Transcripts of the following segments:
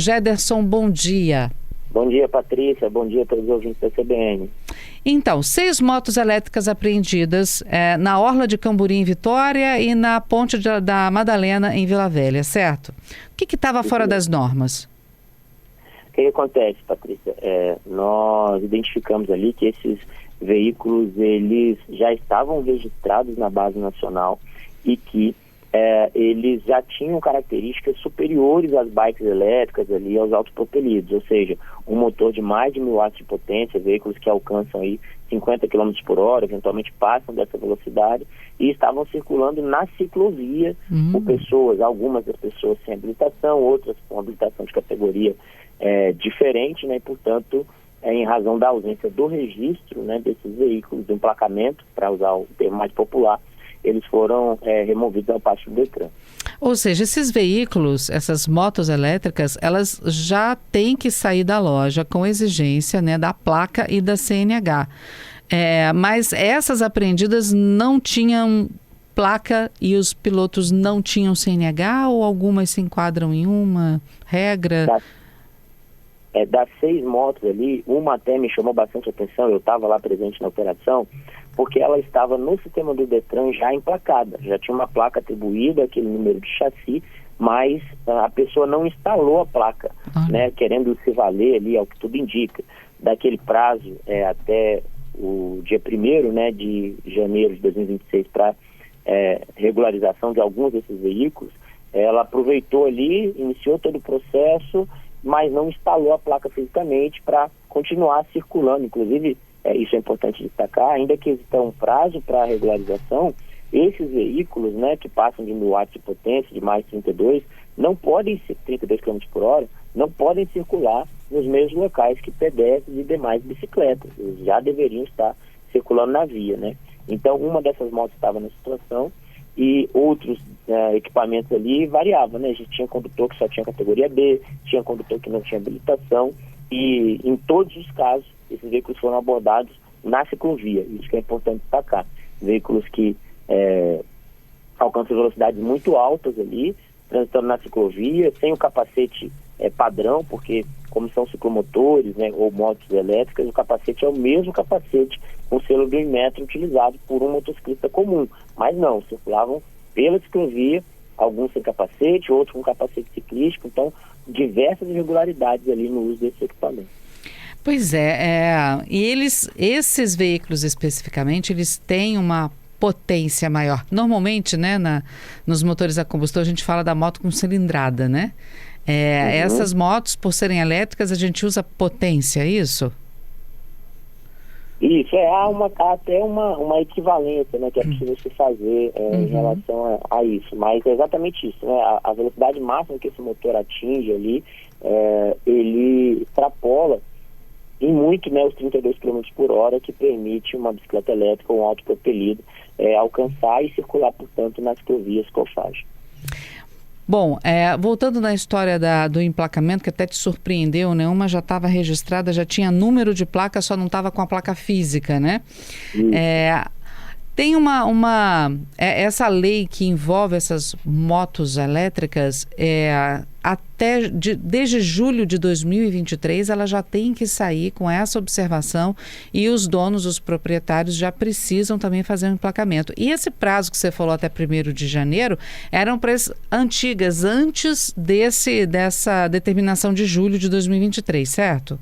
Gederson, bom dia. Bom dia, Patrícia. Bom dia a todos os ouvintes da CBN. Então, 6 motos elétricas apreendidas na Orla de Camburi, em Vitória, e na Ponte da Madalena, em Vila Velha, certo? O que estava fora das normas? O que acontece, Patrícia? Nós identificamos ali que esses veículos, eles já estavam registrados na base nacional e que eles já tinham características superiores às bikes elétricas ali, aos autopropelidos, ou seja, um motor de mais de 1.000 watts de potência, veículos que alcançam aí 50 km por hora, eventualmente passam dessa velocidade, e estavam circulando na ciclovia por pessoas, algumas das pessoas sem habilitação, outras com habilitação de categoria diferente, né, e portanto, em razão da ausência do registro, né, desses veículos, do emplacamento, para usar o termo mais popular, eles foram removidos ao pátio do Detran. Ou seja, esses veículos, essas motos elétricas, elas já têm que sair da loja com exigência, né, da placa e da CNH. Mas essas apreendidas não tinham placa e os pilotos não tinham CNH, ou algumas se enquadram em uma regra? Das 6 motos ali, uma até me chamou bastante atenção, eu estava lá presente na operação, porque ela estava no sistema do Detran já emplacada, já tinha uma placa atribuída, aquele número de chassi, mas a pessoa não instalou a placa, né, querendo se valer ali, ao que tudo indica, daquele prazo até o dia 1º, né, de janeiro de 2026 para regularização de alguns desses veículos. Ela aproveitou ali, iniciou todo o processo, mas não instalou a placa fisicamente para continuar circulando. Inclusive, isso é importante destacar, ainda que exista um prazo para regularização, esses veículos, né, que passam de 1.000 watts de potência, de mais 32, não podem ser 32 km por hora, não podem circular nos mesmos locais que pedestres e demais bicicletas. Eles já deveriam estar circulando na via, né? Então, uma dessas motos estava nessa situação e outros equipamentos ali variavam, né? A gente tinha condutor que só tinha categoria B, tinha condutor que não tinha habilitação e, em todos os casos, esses veículos foram abordados na ciclovia. Isso que é importante destacar. Veículos que alcançam velocidades muito altas ali, transitando na ciclovia, sem o capacete padrão, porque como são ciclomotores, né, ou motos elétricas, o capacete é o mesmo capacete com selo do Inmetro utilizado por um motociclista comum. Mas não, circulavam pela ciclovia, alguns sem capacete, outros com capacete ciclístico, então diversas irregularidades ali no uso desse equipamento. Pois e esses veículos especificamente, eles têm uma potência maior. Normalmente, né, nos motores a combustão, a gente fala da moto com cilindrada, né? Essas motos, por serem elétricas, a gente usa potência, é isso? Isso, há até uma equivalência, né, que é possível se fazer em relação a isso, mas é exatamente isso, né, a velocidade máxima que esse motor atinge ali, ele extrapola em muito, né, os 32 km por hora, que permite uma bicicleta elétrica ou um autopropelido alcançar e circular, portanto, nas ciclovias COFAGE. Bom, voltando na história do emplacamento, que até te surpreendeu, né? Uma já estava registrada, já tinha número de placa, só não estava com a placa física, né? Tem essa lei que envolve essas motos elétricas, desde julho de 2023, ela já tem que sair com essa observação e os donos, os proprietários, já precisam também fazer um emplacamento. E esse prazo que você falou até 1º de janeiro, eram para as antigas, antes dessa determinação de julho de 2023, certo?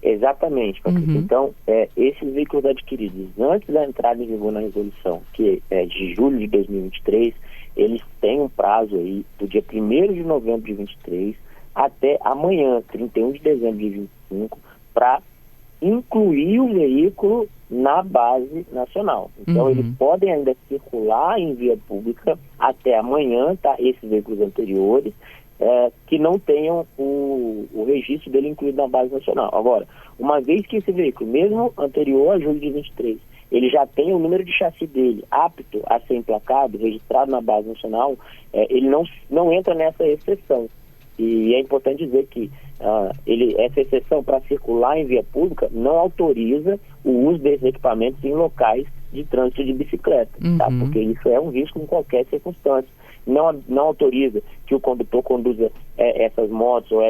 Exatamente, Patrícia. Então, esses veículos adquiridos antes da entrada em vigor na resolução, que é de julho de 2023, eles têm um prazo aí do dia 1º de novembro de 2023 até amanhã, 31 de dezembro de 2025, para incluir o veículo na base nacional. Então, eles podem ainda circular em via pública até amanhã, tá? Esses veículos anteriores, que não tenham o registro dele incluído na base nacional. Agora, uma vez que esse veículo, mesmo anterior a julho de 23, ele já tem o número de chassi dele apto a ser emplacado, registrado na base nacional, ele não entra nessa exceção. E é importante dizer que essa exceção para circular em via pública não autoriza o uso desses equipamentos em locais de trânsito de bicicleta, tá? Porque isso é um risco em qualquer circunstância. não autoriza que o condutor conduza essas motos ou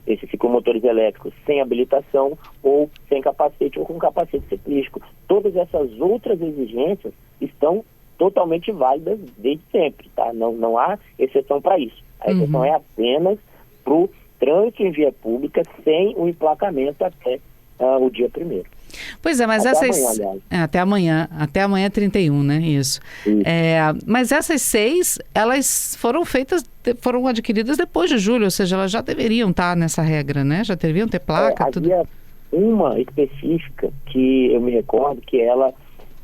esses ciclomotores elétricos sem habilitação ou sem capacete ou com capacete ciclístico. Todas essas outras exigências estão totalmente válidas desde sempre, tá? Não há exceção para isso. A exceção é apenas para o trânsito em via pública sem o emplacamento até o dia 1º. Pois é, mas até essas... amanhã, aliás. Até amanhã 31, né? Isso. Mas essas 6, elas foram adquiridas depois de julho, ou seja, elas já deveriam estar nessa regra, né? Já deveriam ter placa, tudo. Havia uma específica que eu me recordo que ela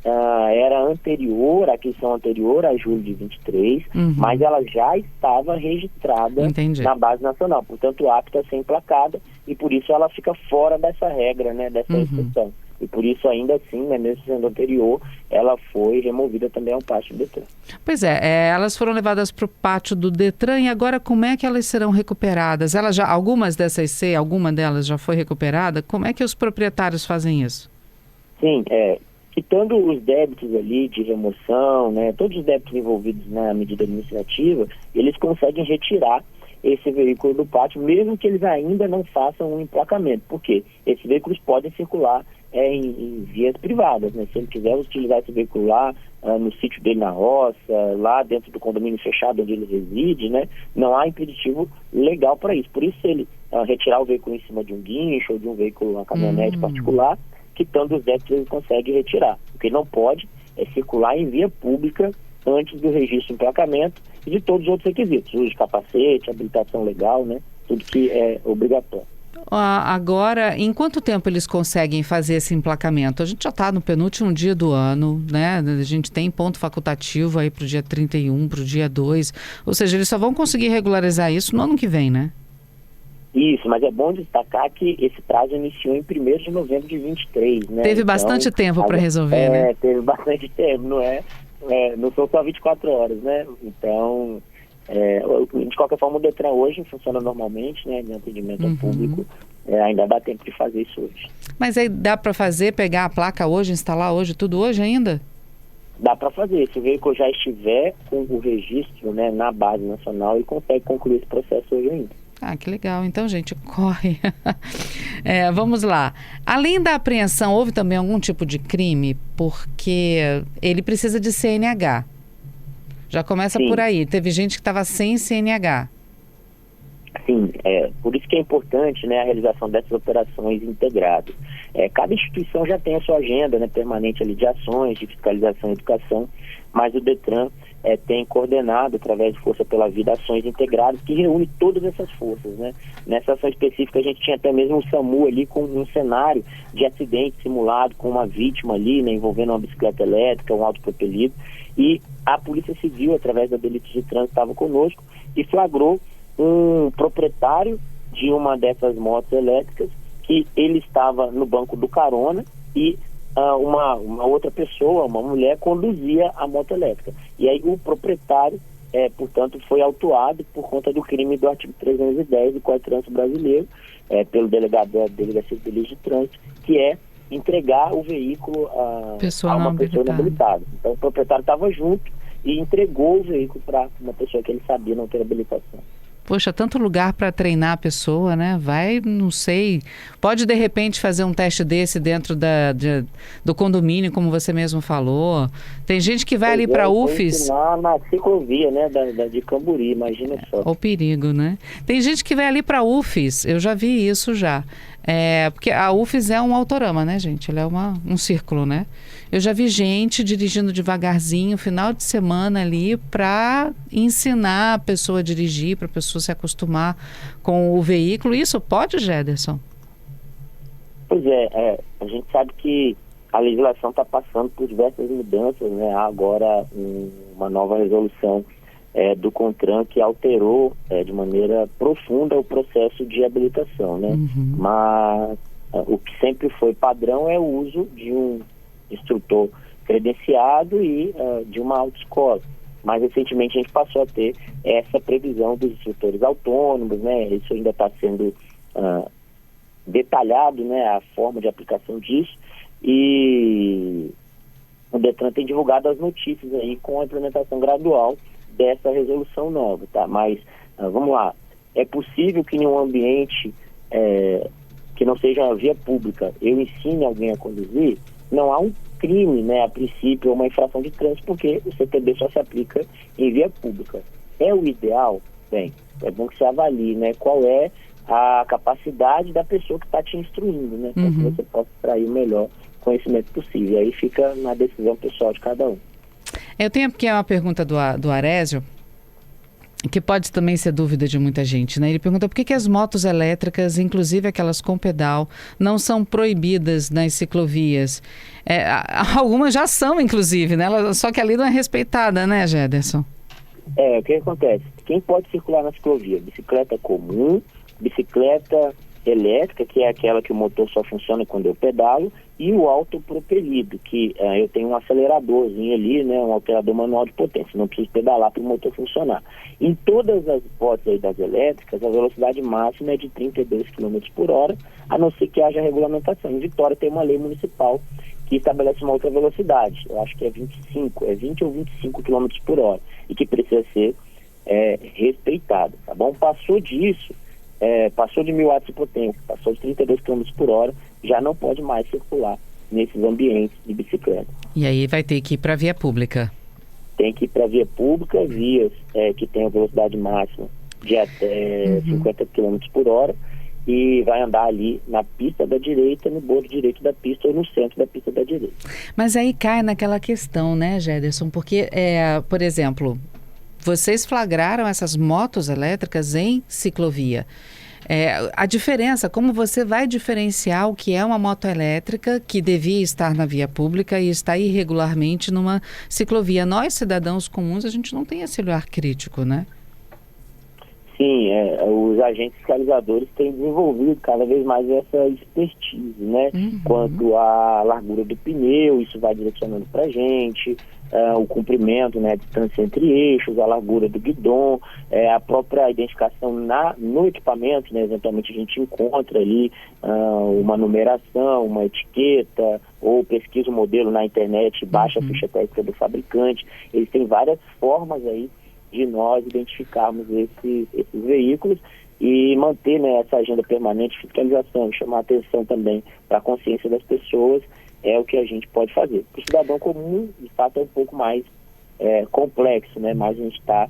era anterior, a aquisição anterior a julho de 23, mas ela já estava registrada na base nacional, portanto apta a ser emplacada, e por isso ela fica fora dessa regra, né, dessa exceção. E por isso, ainda assim, né, mesmo sendo anterior, ela foi removida também ao pátio do Detran. Pois elas foram levadas para o pátio do Detran, e agora como é que elas serão recuperadas? Algumas dessas C, alguma delas já foi recuperada? Como é que os proprietários fazem isso? Sim, quitando os débitos ali de remoção, né, todos os débitos envolvidos na medida administrativa, eles conseguem retirar esse veículo do pátio, mesmo que eles ainda não façam um emplacamento. Por quê? Esses veículos podem circular em vias privadas, né? Se ele quiser utilizar esse veículo lá no sítio dele na roça, lá dentro do condomínio fechado onde ele reside, né? Não há impeditivo legal para isso. Por isso, se ele retirar o veículo em cima de um guincho ou de um veículo, uma caminhonete particular, quitando os débitos, ele consegue retirar. O que não pode é circular em via pública antes do registro de emplacamento e de todos os outros requisitos, uso de capacete, habilitação legal, né? Tudo que é obrigatório. Agora, em quanto tempo eles conseguem fazer esse emplacamento? A gente já está no penúltimo dia do ano, né? A gente tem ponto facultativo aí para o dia 31, para o dia 2, ou seja, eles só vão conseguir regularizar isso no ano que vem, né? Isso, mas é bom destacar que esse prazo iniciou em 1º de novembro de 23, né? Teve bastante tempo para resolver, né? Teve bastante tempo, não são só 24 horas, né? Então, de qualquer forma, o Detran hoje funciona normalmente, né? De atendimento ao público, ainda dá tempo de fazer isso hoje. Mas aí dá para pegar a placa hoje, instalar hoje, tudo hoje ainda? Dá para fazer, se o veículo já estiver com o registro, né, na base nacional, e consegue concluir esse processo hoje ainda. Ah, que legal. Então, gente, corre. Vamos lá. Além da apreensão, houve também algum tipo de crime? Porque ele precisa de CNH. Já começa por aí. Teve gente que estava sem CNH. Sim, por isso que é importante, né, a realização dessas operações integradas. Cada instituição já tem a sua agenda, né, permanente ali de ações, de fiscalização e educação, mas o Detran tem coordenado, através de Força pela Vida, ações integradas que reúnem todas essas forças, né? Nessa ação específica, a gente tinha até mesmo o SAMU ali com um cenário de acidente simulado com uma vítima ali, né, envolvendo uma bicicleta elétrica, um autopropelido, e a Polícia Civil, através da Delitos de Trânsito, estava conosco e flagrou um proprietário de uma dessas motos elétricas que ele estava no banco do carona e uma outra pessoa, uma mulher, conduzia a moto elétrica. E aí o proprietário, portanto, foi autuado por conta do crime do artigo 310 do Código de Trânsito Brasileiro, pelo delegado da Delegacia de Delito de Trânsito, que é entregar o veículo a uma pessoa inabilitada. Então o proprietário estava junto e entregou o veículo para uma pessoa que ele sabia não ter habilitação. Poxa, tanto lugar para treinar a pessoa, né? Vai, não sei, pode de repente fazer um teste desse dentro do condomínio, como você mesmo falou. Tem gente que vai ali para a UFES. Na ciclovia, né, de Camburi, imagina só. O perigo, né? Tem gente que vai ali para a UFES, eu já vi isso já. Porque a UFES é um autorama, né, gente? Ela é um círculo, né? Eu já vi gente dirigindo devagarzinho, final de semana ali, para ensinar a pessoa a dirigir, para a pessoa se acostumar com o veículo. Isso pode, Gederson? Pois a gente sabe que a legislação está passando por diversas mudanças, né? Há agora uma nova resolução do CONTRAN que alterou de maneira profunda o processo de habilitação, né? Mas o que sempre foi padrão é o uso de um instrutor credenciado e de uma autoescola. Mas recentemente a gente passou a ter essa previsão dos instrutores autônomos, né? Isso ainda está sendo detalhado, né? A forma de aplicação disso, e o Detran tem divulgado as notícias aí com a implementação gradual dessa resolução nova, tá? Mas, vamos lá, é possível que em um ambiente que não seja uma via pública eu ensine alguém a conduzir? Não há um crime, né, a princípio, ou uma infração de trânsito, porque o CTB só se aplica em via pública. É o ideal? Bem, é bom que você avalie, né, qual é a capacidade da pessoa que está te instruindo, né, para que você possa extrair o melhor conhecimento possível. E aí fica na decisão pessoal de cada um. Eu tenho aqui uma pergunta do Arésio, que pode também ser dúvida de muita gente, né? Ele pergunta por que as motos elétricas, inclusive aquelas com pedal, não são proibidas nas ciclovias. Algumas já são, inclusive, né? Só que a lei não é respeitada, né, Gederson? O que acontece? Quem pode circular na ciclovia? Bicicleta comum, bicicleta elétrica, que é aquela que o motor só funciona quando eu pedalo, e o autopropelido, que eu tenho um aceleradorzinho ali, né, um alterador manual de potência, não preciso pedalar para o motor funcionar. Em todas as hipóteses aí das elétricas, a velocidade máxima é de 32 km por hora, a não ser que haja regulamentação. Em Vitória tem uma lei municipal que estabelece uma outra velocidade, eu acho que é 20 ou 25 km por hora, e que precisa ser respeitada, tá bom? Passou disso, passou de 1.000 watts de potência, passou de 32 km por hora, já não pode mais circular nesses ambientes de bicicleta. E aí vai ter que ir para a via pública? Tem que ir para a via pública, vias que tenham velocidade máxima de até 50 km por hora, e vai andar ali na pista da direita, no bordo direito da pista ou no centro da pista da direita. Mas aí cai naquela questão, né, Gederson? Porque, por exemplo, vocês flagraram essas motos elétricas em ciclovia. A diferença, como você vai diferenciar o que é uma moto elétrica que devia estar na via pública e está irregularmente numa ciclovia? Nós, cidadãos comuns, a gente não tem esse olhar crítico, né? Sim, os agentes fiscalizadores têm desenvolvido cada vez mais essa expertise, né? Quanto à largura do pneu, isso vai direcionando para a gente, o comprimento, né, a distância entre eixos, a largura do guidão, a própria identificação no equipamento, né? Eventualmente a gente encontra ali uma numeração, uma etiqueta, ou pesquisa o modelo na internet, baixa a ficha técnica do fabricante. Eles têm várias formas aí de nós identificarmos esses veículos e manter, né, essa agenda permanente de fiscalização, chamar atenção também para a consciência das pessoas, é o que a gente pode fazer. Para o cidadão comum, de fato, é um pouco mais complexo, né, mas a gente está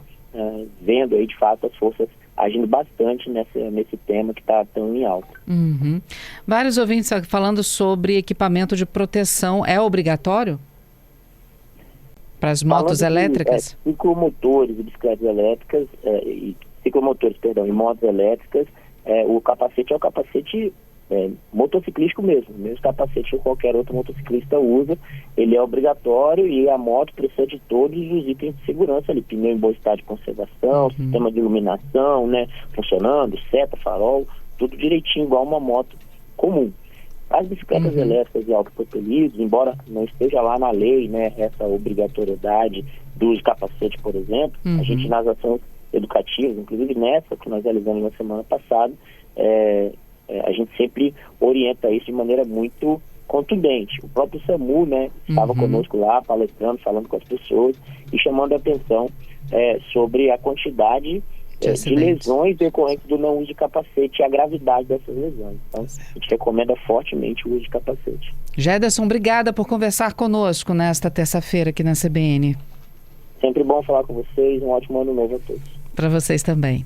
vendo aí, de fato, as forças agindo bastante nesse tema que está tão em alta. Vários ouvintes falando sobre equipamento de proteção, é obrigatório para as motos elétricas? Ciclomotores e bicicletas elétricas, e motos elétricas, o capacete é o capacete motociclístico mesmo capacete que qualquer outro motociclista usa, ele é obrigatório e a moto precisa de todos os itens de segurança ali, pneu em bom estado de conservação, sistema de iluminação, né, funcionando, seta, farol, tudo direitinho, igual uma moto comum. As bicicletas elétricas e autopropelidos, embora não esteja lá na lei, né, essa obrigatoriedade do uso de capacete, por exemplo, a gente nas ações educativas, inclusive nessa que nós realizamos na semana passada, a gente sempre orienta isso de maneira muito contundente. O próprio SAMU, né, estava conosco lá, palestrando, falando com as pessoas e chamando a atenção sobre a quantidade de lesões decorrentes do não uso de capacete e a gravidade dessas lesões. Então, a gente recomenda fortemente o uso de capacete. Gederson, obrigada por conversar conosco nesta terça-feira aqui na CBN. Sempre bom falar com vocês, um ótimo ano novo a todos. Para vocês também.